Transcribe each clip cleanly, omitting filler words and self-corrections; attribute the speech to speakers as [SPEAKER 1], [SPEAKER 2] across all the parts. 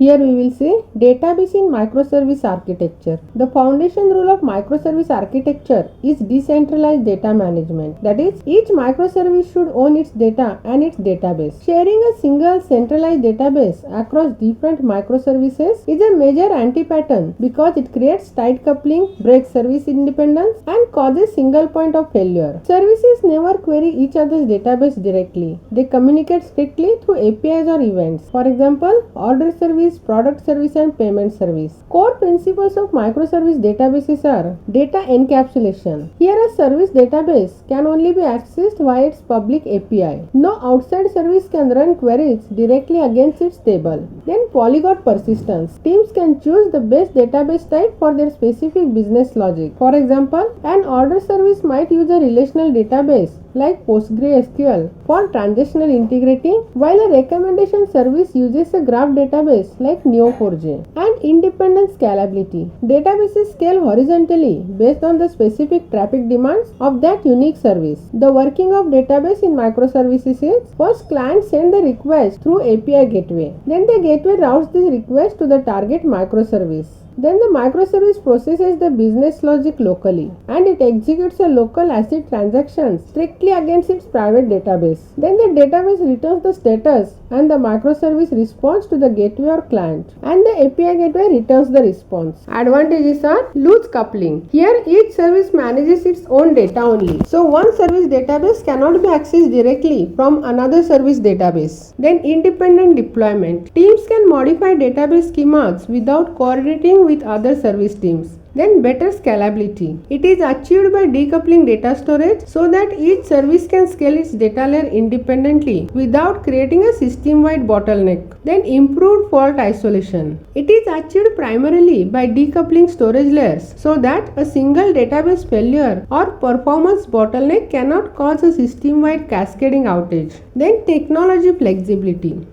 [SPEAKER 1] Here we will see database in microservice architecture. The foundation rule of microservice architecture is decentralized data management. That is, each microservice should own its data and its database. Sharing a single centralized database across different microservices is a major anti-pattern because it creates tight coupling, breaks service independence, and causes single point of failure. Services never query each other's database directly. They communicate strictly through APIs or events. For example, order service, product service, and payment service. Core principles of microservice databases are data encapsulation. Here a service database can only be accessed via its public API. No outside service can run queries directly against its table. Then polyglot persistence. Teams can choose the best database type for their specific business logic. For example, an order service might use a relational database like PostgreSQL for transactional integrity, while a recommendation service uses a graph database like Neo4j. And independent scalability. Databases scale horizontally based on the specific traffic demands of that unique service. The working of database in microservices is, first client send the request through API gateway. Then the gateway routes this request to the target microservice. Then the microservice processes the business logic locally and it executes a local ACID transaction strictly against its private database. Then the database returns the status and the microservice responds to the gateway or client, and the API gateway returns the response. Advantages are loose coupling. Here each service manages its own data only. So one service database cannot be accessed directly from another service database. Then independent deployment. Teams can modify database schemas without coordinating with other service teams. Then better scalability. It is achieved by decoupling data storage so that each service can scale its data layer independently without creating a system-wide bottleneck. Then improved fault isolation. It is achieved primarily by decoupling storage layers so that a single database failure or performance bottleneck cannot cause a system-wide cascading outage. Then technology flexibility.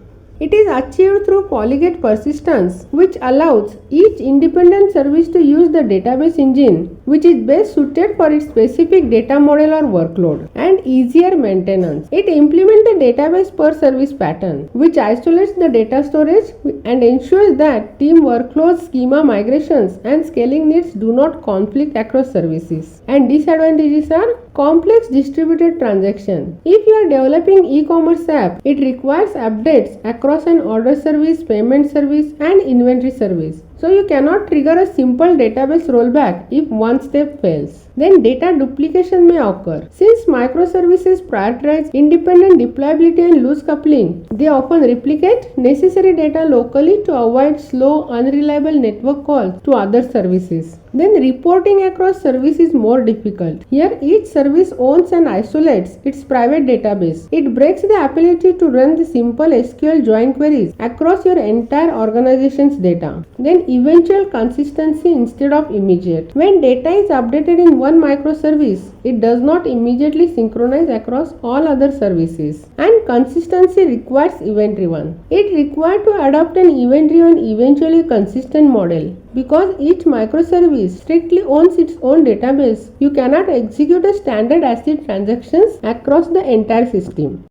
[SPEAKER 1] It is achieved through polyglot persistence, which allows each independent service to use the database engine which is best suited for its specific data model or workload, and easier maintenance. It implements the database per service pattern, which isolates the data storage and ensures that team workloads, schema migrations, and scaling needs do not conflict across services. And disadvantages are complex distributed transaction. If you are developing e-commerce app, it requires updates across an order service, payment service, and inventory service. So you cannot trigger a simple database rollback if one step fails. Then data duplication may occur. Since microservices prioritize independent deployability and loose coupling, they often replicate necessary data locally to avoid slow, unreliable network calls to other services. Then reporting across services is more difficult. Here each service owns and isolates its private database. It breaks the ability to run the simple SQL join queries across your entire organization's data. Then eventual consistency instead of immediate. When data is updated in one microservice, it does not immediately synchronize across all other services. And consistency requires event-driven. It requires to adopt an event-driven, eventually consistent model. Because each microservice strictly owns its own database, you cannot execute a standard ACID transactions across the entire system.